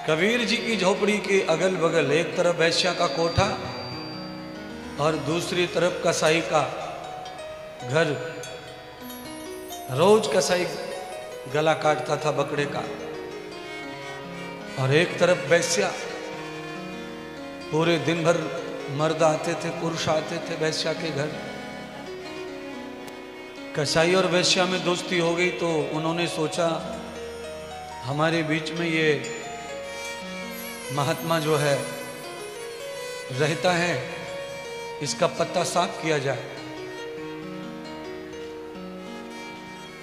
कबीर जी की झोपड़ी के अगल बगल एक तरफ वैश्या का कोठा और दूसरी तरफ कसाई का घर। रोज कसाई गला काटता था बकरे का, और एक तरफ वैश्या। पूरे दिन भर मर्द आते थे, पुरुष आते थे वैश्या के घर। कसाई और वैश्या में दोस्ती हो गई तो उन्होंने सोचा हमारे बीच में ये महात्मा जो है रहता है, इसका पत्ता साफ किया जाए।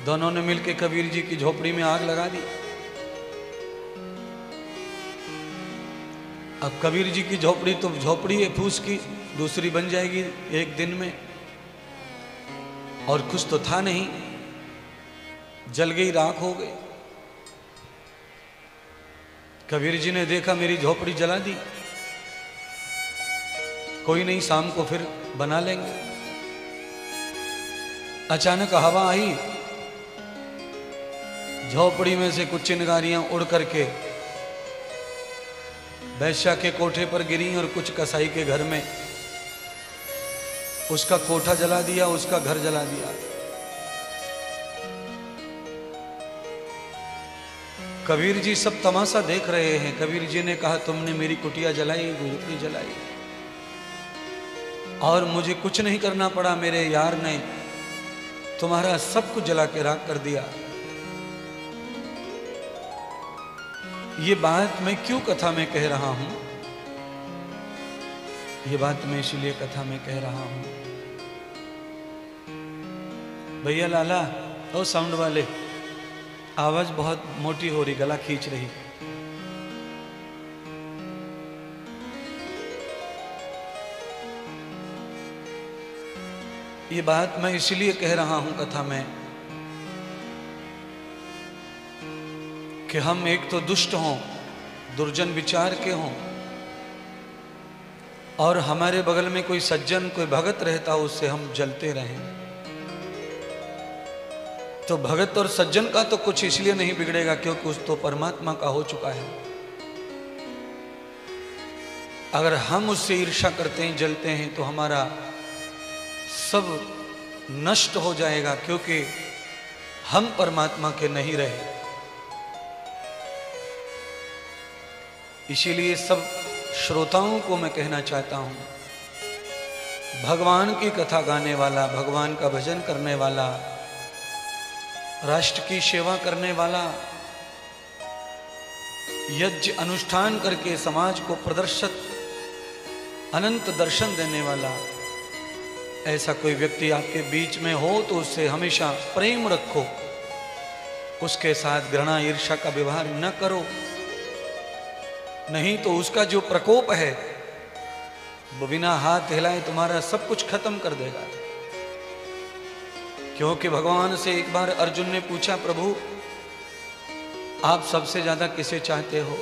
दोनों ने मिलकर कबीर जी की झोपड़ी में आग लगा दी। अब कबीर जी की झोपड़ी तो झोपड़ी है फूस की, दूसरी बन जाएगी एक दिन में, और कुछ तो था नहीं, जल गई, राख हो गई। कबीर जी ने देखा मेरी झोपड़ी जला दी, कोई नहीं, शाम को फिर बना लेंगे। अचानक हवा आई, झोपड़ी में से कुछ चिंगारियां उड़ करके वैश्या के कोठे पर गिरी और कुछ कसाई के घर में। उसका कोठा जला दिया, उसका घर जला दिया। कबीर जी सब तमाशा देख रहे हैं। कबीर जी ने कहा तुमने मेरी कुटिया जलाई, झोपड़ी जलाई, और मुझे कुछ नहीं करना पड़ा। मेरे यार ने तुम्हारा सब कुछ जला के राख कर दिया। ये बात मैं क्यों कथा में कह रहा हूं? ये बात मैं इसलिए कथा में कह रहा हूं, भैया लाला ओ साउंड वाले, आवाज बहुत मोटी हो रही, गला खींच रही। ये बात मैं इसलिए कह रहा हूं कथा में कि हम एक तो दुष्ट हों, दुर्जन विचार के हों, और हमारे बगल में कोई सज्जन, कोई भगत रहता हो, उससे हम जलते रहें। तो भगत और सज्जन का तो कुछ इसलिए नहीं बिगड़ेगा क्योंकि उस तो परमात्मा का हो चुका है। अगर हम उससे ईर्ष्या करते हैं, जलते हैं, तो हमारा सब नष्ट हो जाएगा, क्योंकि हम परमात्मा के नहीं रहे। इसीलिए सब श्रोताओं को मैं कहना चाहता हूं, भगवान की कथा गाने वाला, भगवान का भजन करने वाला, राष्ट्र की सेवा करने वाला, यज्ञ अनुष्ठान करके समाज को प्रदर्शित अनंत दर्शन देने वाला, ऐसा कोई व्यक्ति आपके बीच में हो तो उससे हमेशा प्रेम रखो, उसके साथ घृणा ईर्ष्या का व्यवहार न करो, नहीं तो उसका जो प्रकोप है वो बिना हाथ हिलाए तुम्हारा सब कुछ खत्म कर देगा। क्योंकि भगवान से एक बार अर्जुन ने पूछा, प्रभु आप सबसे ज्यादा किसे चाहते हो?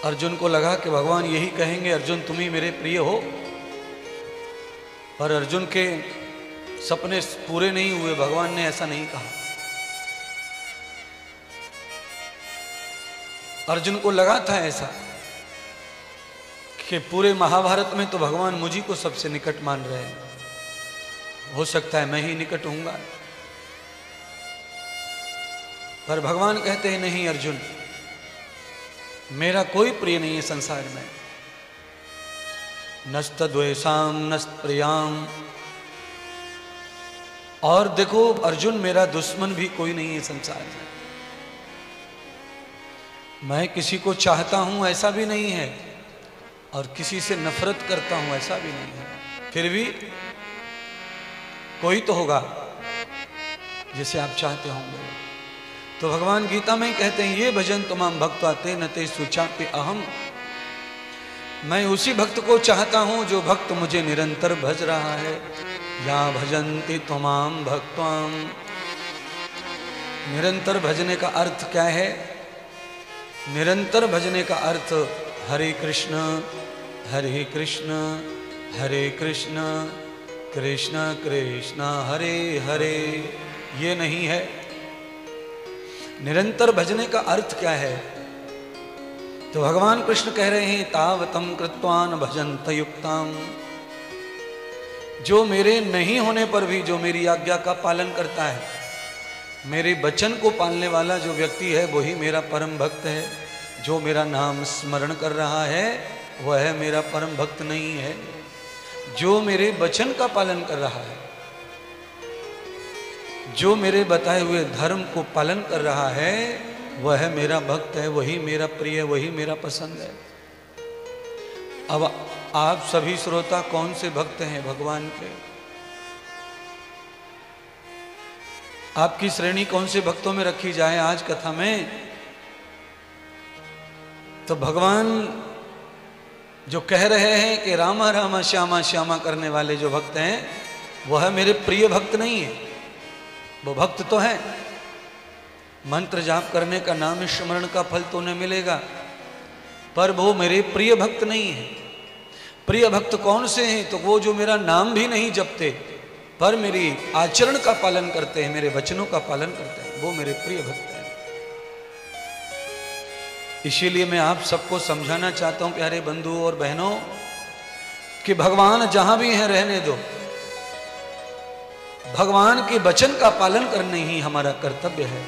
अर्जुन को लगा कि भगवान यही कहेंगे, अर्जुन तुम ही मेरे प्रिय हो। पर अर्जुन के सपने पूरे नहीं हुए, भगवान ने ऐसा नहीं कहा। अर्जुन को लगा था ऐसा कि पूरे महाभारत में तो भगवान मुझी को सबसे निकट मान रहे हैं, हो सकता है मैं ही निकट हूंगा। पर भगवान कहते हैं नहीं अर्जुन, मेरा कोई प्रिय नहीं है संसार में। नस्त द्वेषाम नस्त प्रियाम। और देखो अर्जुन, मेरा दुश्मन भी कोई नहीं है संसार में। मैं किसी को चाहता हूं ऐसा भी नहीं है, और किसी से नफरत करता हूं ऐसा भी नहीं है। फिर भी कोई तो होगा जिसे आप चाहते होंगे। तो भगवान गीता में कहते हैं, ये भजन तमाम भक्त्वा ते न ते सुचापि अहम। मैं उसी भक्त को चाहता हूं जो भक्त मुझे निरंतर भज रहा है। या भजन्ति तमाम भक्त्वाम। निरंतर भजने का अर्थ क्या है? निरंतर भजने का अर्थ हरे कृष्ण हरे कृष्ण हरे कृष्ण कृष्ण कृष्ण हरे हरे, ये नहीं है। निरंतर भजने का अर्थ क्या है? तो भगवान कृष्ण कह रहे हैं तावतम कृत्वान भजंत युक्ताम, जो मेरे नहीं होने पर भी जो मेरी आज्ञा का पालन करता है, मेरे वचन को पालने वाला जो व्यक्ति है वही मेरा परम भक्त है। जो मेरा नाम स्मरण कर रहा है वह मेरा परम भक्त नहीं है। जो मेरे वचन का पालन कर रहा है, जो मेरे बताए हुए धर्म को पालन कर रहा है, वह मेरा भक्त है, वही मेरा प्रिय, वही मेरा पसंद है। अब आप सभी श्रोता कौन से भक्त हैं भगवान के? आपकी श्रेणी कौन से भक्तों में रखी जाए आज कथा में? तो भगवान जो कह रहे हैं कि रामा रामा श्यामा श्यामा करने वाले जो भक्त हैं, वह मेरे प्रिय भक्त नहीं है। वो भक्त तो है, मंत्र जाप करने का, नाम स्मरण का फल तो उन्हें मिलेगा, पर वो मेरे प्रिय भक्त नहीं है। प्रिय भक्त कौन से हैं? तो वो जो मेरा नाम भी नहीं जपते पर मेरी आचरण का पालन करते हैं, मेरे वचनों का पालन करते हैं, वो मेरे प्रिय भक्त हैं। इसीलिए मैं आप सबको समझाना चाहता हूं प्यारे बंधु और बहनों कि भगवान जहां भी हैं रहने दो, भगवान के वचन का पालन करना ही हमारा कर्तव्य है।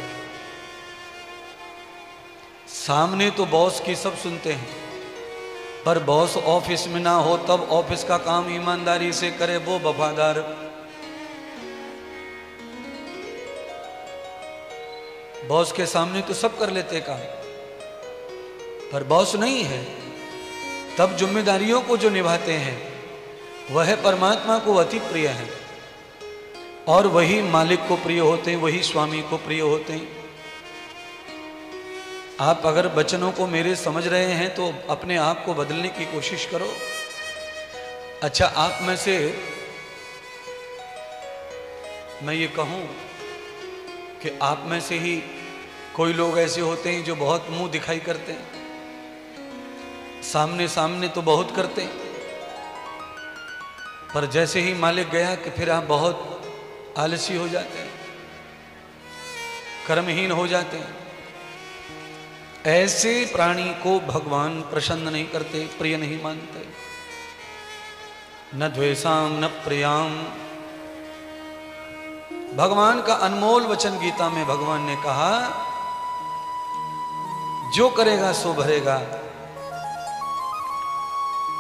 सामने तो बॉस की सब सुनते हैं, पर बॉस ऑफिस में ना हो तब ऑफिस का काम ईमानदारी से करे वो वफादार। बॉस के सामने तो सब कर लेते काम, पर बॉस नहीं है तब जिम्मेदारियों को जो निभाते हैं वह परमात्मा को अति प्रिय है, और वही मालिक को प्रिय होते हैं, वही स्वामी को प्रिय होते हैं। आप अगर वचनों को मेरे समझ रहे हैं तो अपने आप को बदलने की कोशिश करो। अच्छा, आप में से मैं ये कहूं कि आप में से ही कोई लोग ऐसे होते हैं जो बहुत मुंह दिखाई करते हैं, सामने सामने तो बहुत करते हैं, पर जैसे ही मालिक गया कि फिर आप बहुत आलसी हो जाते हैं, कर्महीन हो जाते हैं। ऐसे प्राणी को भगवान प्रसन्न नहीं करते, प्रिय नहीं मानते। न द्वेषाम न प्रियाम। भगवान का अनमोल वचन गीता में भगवान ने कहा, जो करेगा सो भरेगा,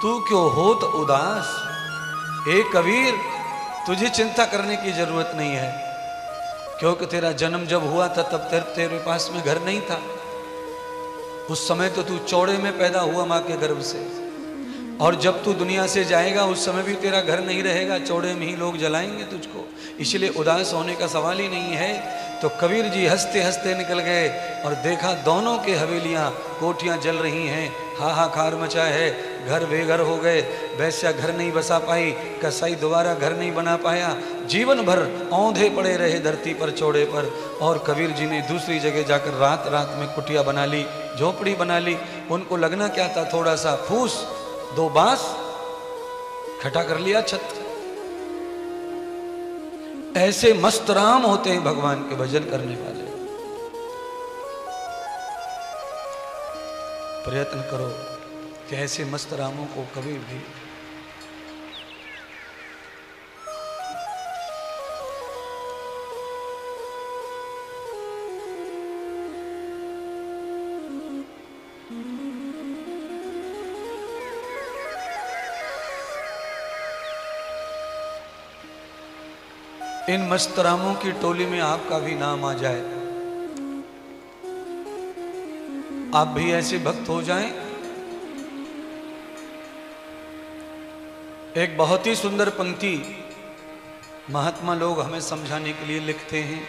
तू क्यों होत उदास। ए कबीर, तुझे चिंता करने की जरूरत नहीं है, क्योंकि तेरा जन्म जब हुआ था तब तेरे पास में घर नहीं था। उस समय तो तू चौड़े में पैदा हुआ मां के गर्भ से, और जब तू दुनिया से जाएगा उस समय भी तेरा घर नहीं रहेगा, चौड़े में ही लोग जलाएंगे तुझको। इसलिए उदास होने का सवाल ही नहीं है। तो कबीर जी हंसते हंसते निकल गए और देखा दोनों के हवेलियां, कोठियां जल रही हैं, हाहाकार मचा है, घर बेघर हो गए। वैश्या घर नहीं बसा पाई, कसाई दोबारा घर नहीं बना पाया, जीवन भर औंधे पड़े रहे धरती पर चौड़े पर। और कबीर जी ने दूसरी जगह जाकर रात रात में कुटिया बना ली, झोपड़ी बना ली। उनको लगना क्या था, थोड़ा सा फूस, दो बांस खटा कर लिया छत। ऐसे मस्त राम होते हैं भगवान के भजन करने वाले। प्रयत्न करो कि ऐसे मस्त रामों को कभी भी इन मस्त रामों की टोली में आपका भी नाम आ जाए, आप भी ऐसे भक्त हो जाएं। एक बहुत ही सुंदर पंक्ति महात्मा लोग हमें समझाने के लिए लिखते हैं,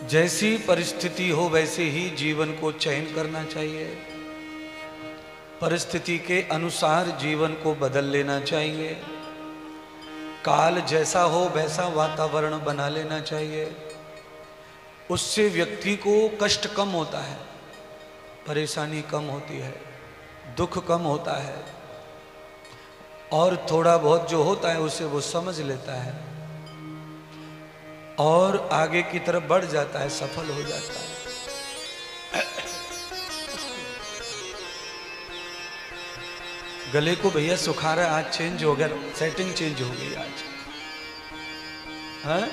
जैसी परिस्थिति हो वैसे ही जीवन को चयन करना चाहिए, परिस्थिति के अनुसार जीवन को बदल लेना चाहिए, काल जैसा हो वैसा वातावरण बना लेना चाहिए। उससे व्यक्ति को कष्ट कम होता है, परेशानी कम होती है, दुख कम होता है, और थोड़ा बहुत जो होता है उसे वो समझ लेता है। और आगे की तरफ बढ़ जाता है, सफल हो जाता है। गले को भैया सुखा रहा है, आज चेंज हो गया, सेटिंग चेंज हो गई आज। हाँ?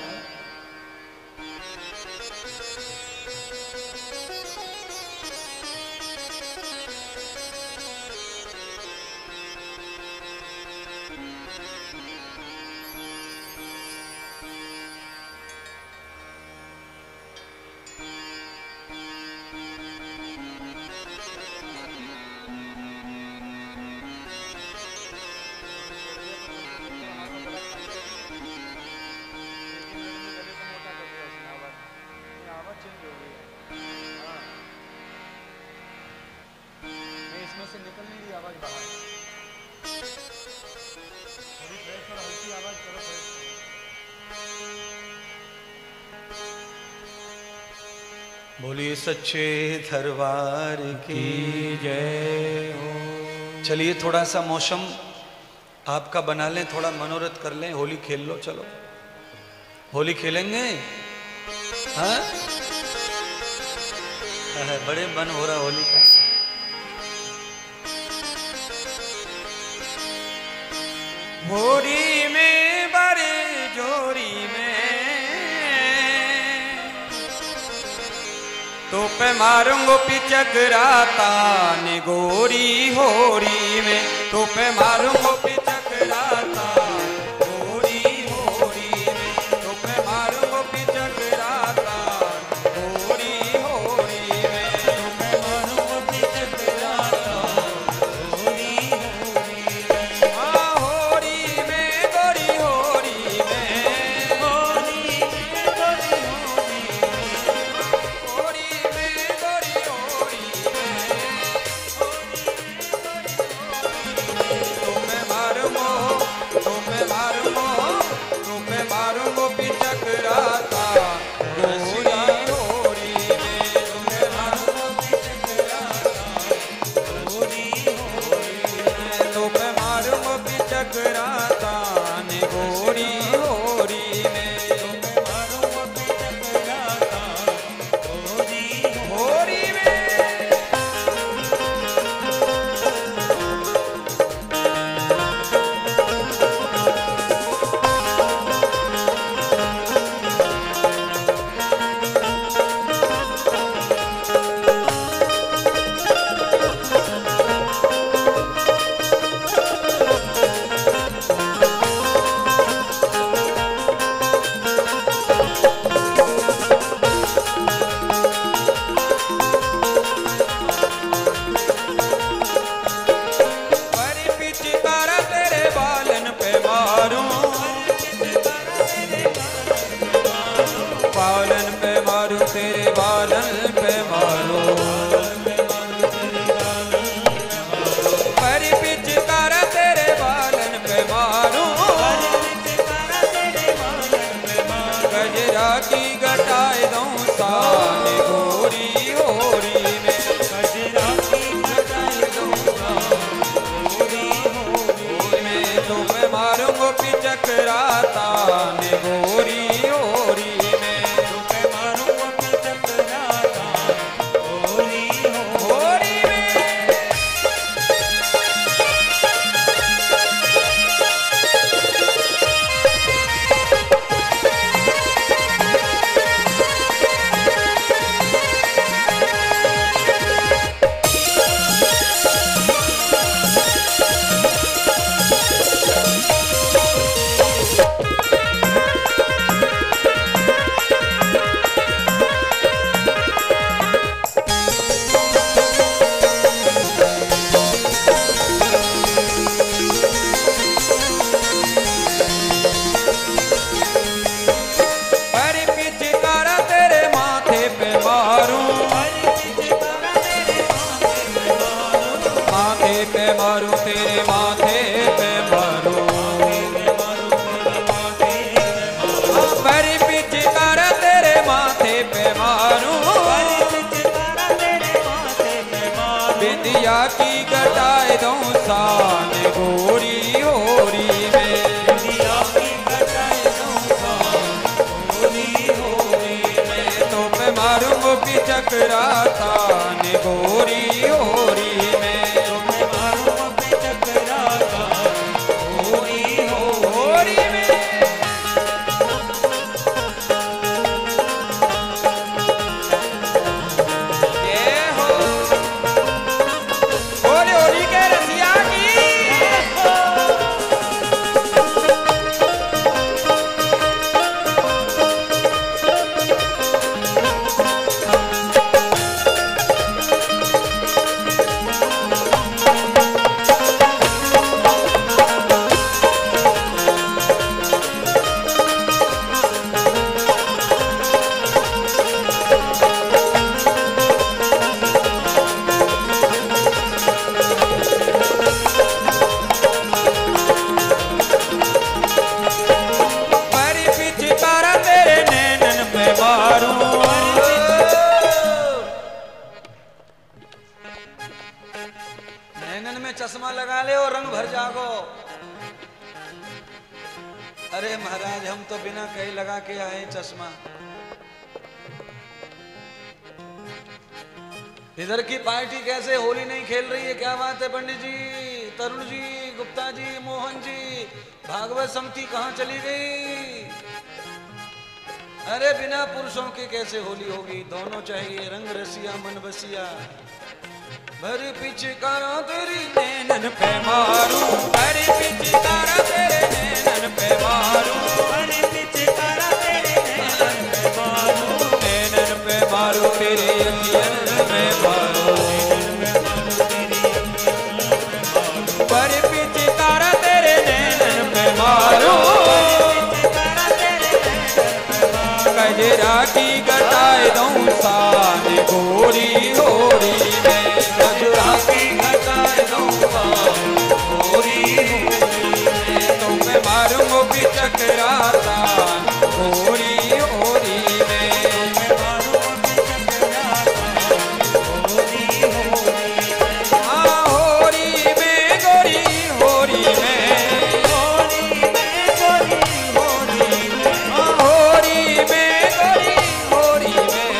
इसमें से निकल नहीं रही आवाज बाहर, थोड़ी फ्रेश और हल्की आवाज करो। बोलिए सच्चे दरबार की जय हो। चलिए थोड़ा सा मौसम आपका बना लें, थोड़ा मनोरथ कर लें, होली खेल लो। चलो होली खेलेंगे। हाँ, बड़े मन हो रहा होली का। होरी में बड़े जोरी में तो पे मारूंगो पिचकराता ने गोरी, होरी में तो पे मारूंगो पिचकराता गोरी, होरी में तो पे मारूंगो पिचकराता गोरी, होरी में तो पे मारूंगो पिचकराता गोरी, होरी में। हाँ होरी में गोरी, होरी में होरी में गोरी, होरी में गोरी, होरी में होरी में गोरी, होरी में तो मैं चकराता ने गोरी होरी में, तुम्हें मारूं अभी चकराता गोरी होरी में। ये हो होरी होरी के रसिया की नैनन में चश्मा लगा ले और रंग भर जागो। अरे महाराज हम तो बिना कहीं लगा के आए चश्मा। इधर की पार्टी कैसे होली नहीं खेल रही है, क्या बात है पंडित जी, तरुण जी, गुप्ता जी, मोहन जी, भागवत समिति कहाँ चली गई? अरे बिना पुरुषों के कैसे होली होगी, दोनों चाहिए, रंग रसिया मन बसिया। भरी पिचकारा तेरी नैनन पे मारूं, भरी पिचकारा तेरे नैनन पे मारूं, भरी पिचकारा तेरे नैनन पे मारूं, नैनन पे मारूं तेरे अखियन में मारूं, भरी पिचकारा तेरे नैनन पे मारूं, गजरा की घटाए दूं सान गोरी होरी में, गजरा की घटाए दूं सान गोरी होरी में, तुम्हें मारूंगा भी चकराता गोरी होरी में, तुम्हें मारूं अभी चकराता गोरी होरी में। हाँ होरी में गोरी होरी में, होली में गोरी होली में, हाँ होरी में गोरी होरी में,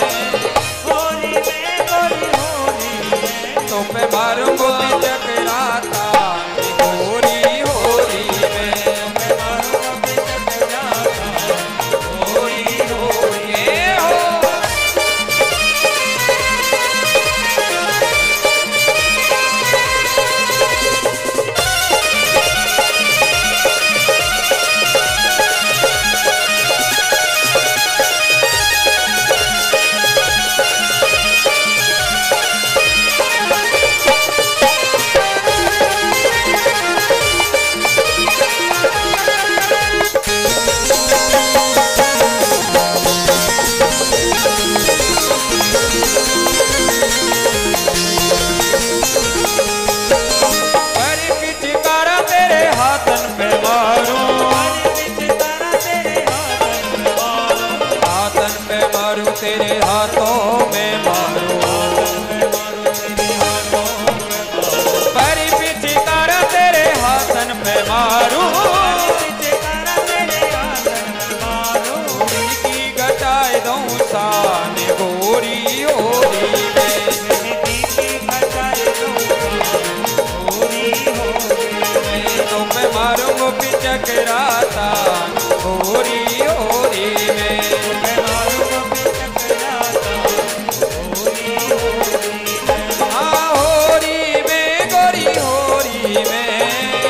होली में गोरी होली में। तुम्हें मारूंगा भी चकराता गोरी होरी में, तुम्हें मारूं अभी चकराता गोरी होली में। ये हो भरी पिचकारा तेरे हाथन पे मारूं, भरी पिचकारा तेरे हाथन पे मारूं, हाथन पे मारूं तेरे हाथों में मारूं, भरी पिचकारा तेरे हाथन पे मारूं, पिचकारा तेरे हाथन पे मारूं, की घटाए दूं सान गोरी होरी में, मेहंदी की घटाए दूंगा गोरी होली में। तुम्हें मारूंगा भी चकराता गोरी होरी में, तुम्हें मारूं अभी चकराता गोरी होली में। हाँ होरी में गोरी होरी में,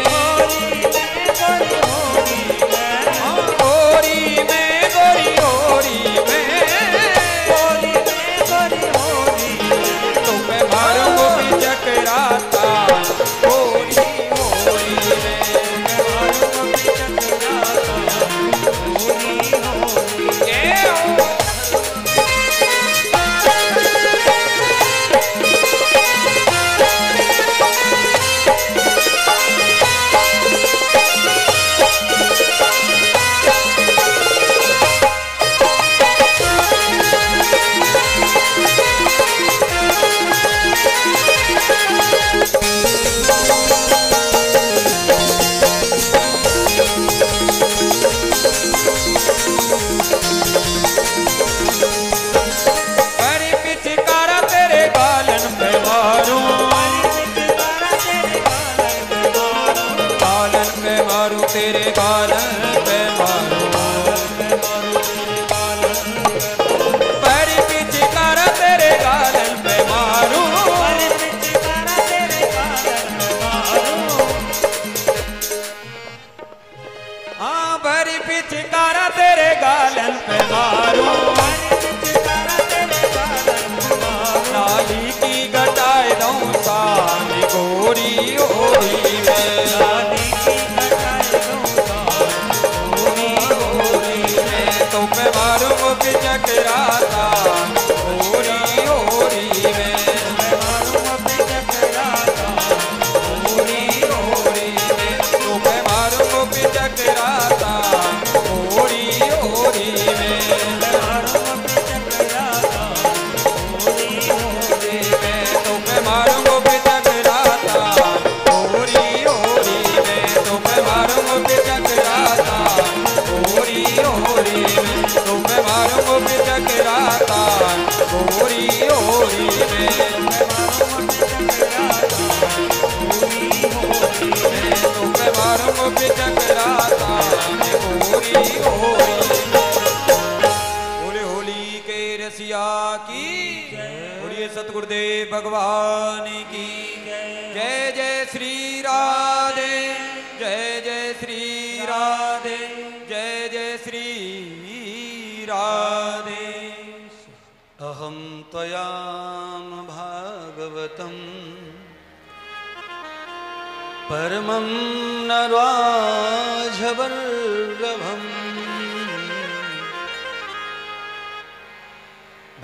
होली में गोरी होली में, हाँ होरी में गोरी होरी में, होली में गोरी होली में। तुम्हें मारूंगा भी चकराता गोरी होरी में, तुम्हें मारूं अभी चकराता मारू तेरे गालन पे मारू पैरी पिचकारा तेरे गालन पे मारू हाँ पैरी पिचकारा तेरे गालन पे मारू लाली की घटाए दऊं सानी गोरी ओरी में लाली की घटाए दऊं सानी गोरी में तो मैं मारूं पिचकराता गोरी ओरी में मैं मारूं पिचकराता गोरी ओरी में तो मैं मारूं पिचकराता गोरी ओरी में मैं मारूं पिचकराता मारूंगो पिचकराता ओरी ओरी में तो मैं मारूंगो पिचकराता ओरी ओरी में तो मैं मारूंगो पिचकराता ओरी ओरी में मैं मारूंगो पिचकराता ओरी ओरी बोले होली के रसिया की सतगुरुदेव भगवान की जय जय श्री राधे जय जय श्री राधे जय जय श्री राधे अहम त्वया भागवतम परमं नराजवल्लभम्।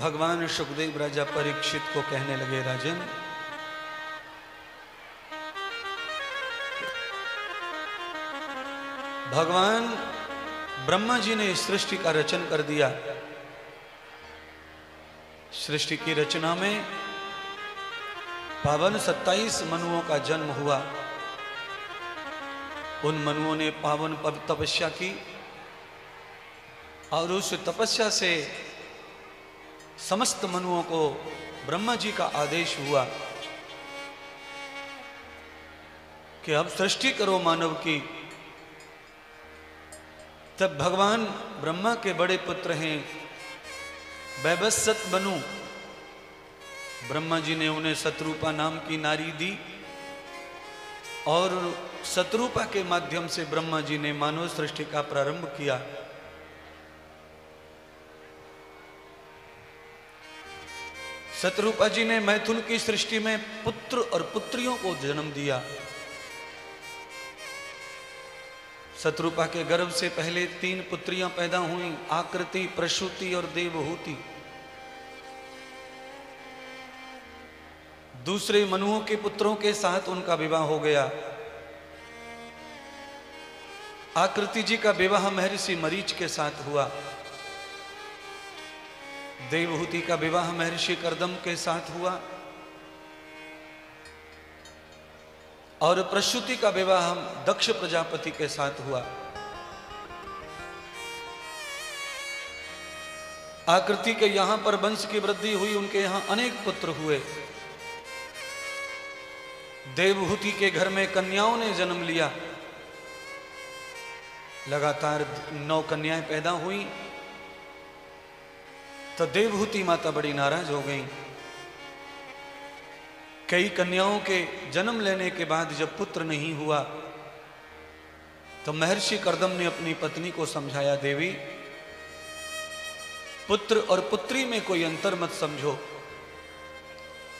भगवान सुखदेव राजा परीक्षित को कहने लगे, राजन भगवान ब्रह्मा जी ने सृष्टि का रचन कर दिया। सृष्टि की रचना में पावन 27 मनुओं का जन्म हुआ। उन मनुओं ने पावन तपस्या की और उस तपस्या से समस्त मनुओं को ब्रह्मा जी का आदेश हुआ कि अब सृष्टि करो मानव की। तब भगवान ब्रह्मा के बड़े पुत्र हैं वैवस्वत मनु, ब्रह्मा जी ने उन्हें शत्रुपा नाम की नारी दी और शत्रुपा के माध्यम से ब्रह्मा जी ने मानव सृष्टि का प्रारंभ किया। शत्रुपा जी ने मैथुन की सृष्टि में पुत्र और पुत्रियों को जन्म दिया। शत्रुपा के गर्भ से पहले 3 पुत्रियां पैदा हुई, आकृति, प्रसूति और देवहूति। दूसरे मनुओं के पुत्रों के साथ उनका विवाह हो गया। आकृति जी का विवाह महर्षि मरीच के साथ हुआ। देवहूति का विवाह महर्षि कर्दम के साथ हुआ और प्रसूति का विवाह दक्ष प्रजापति के साथ हुआ। आकृति के यहां पर वंश की वृद्धि हुई, उनके यहां अनेक पुत्र हुए। देवहूति के घर में कन्याओं ने जन्म लिया। लगातार 9 कन्याएं पैदा हुई तो देवहूति माता बड़ी नाराज हो गई। कई कन्याओं के जन्म लेने के बाद जब पुत्र नहीं हुआ तो महर्षि कर्दम ने अपनी पत्नी को समझाया, देवी पुत्र और पुत्री में कोई अंतर मत समझो।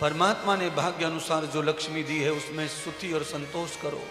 परमात्मा ने भाग्य अनुसार जो लक्ष्मी दी है उसमें स्तुति और संतोष करो।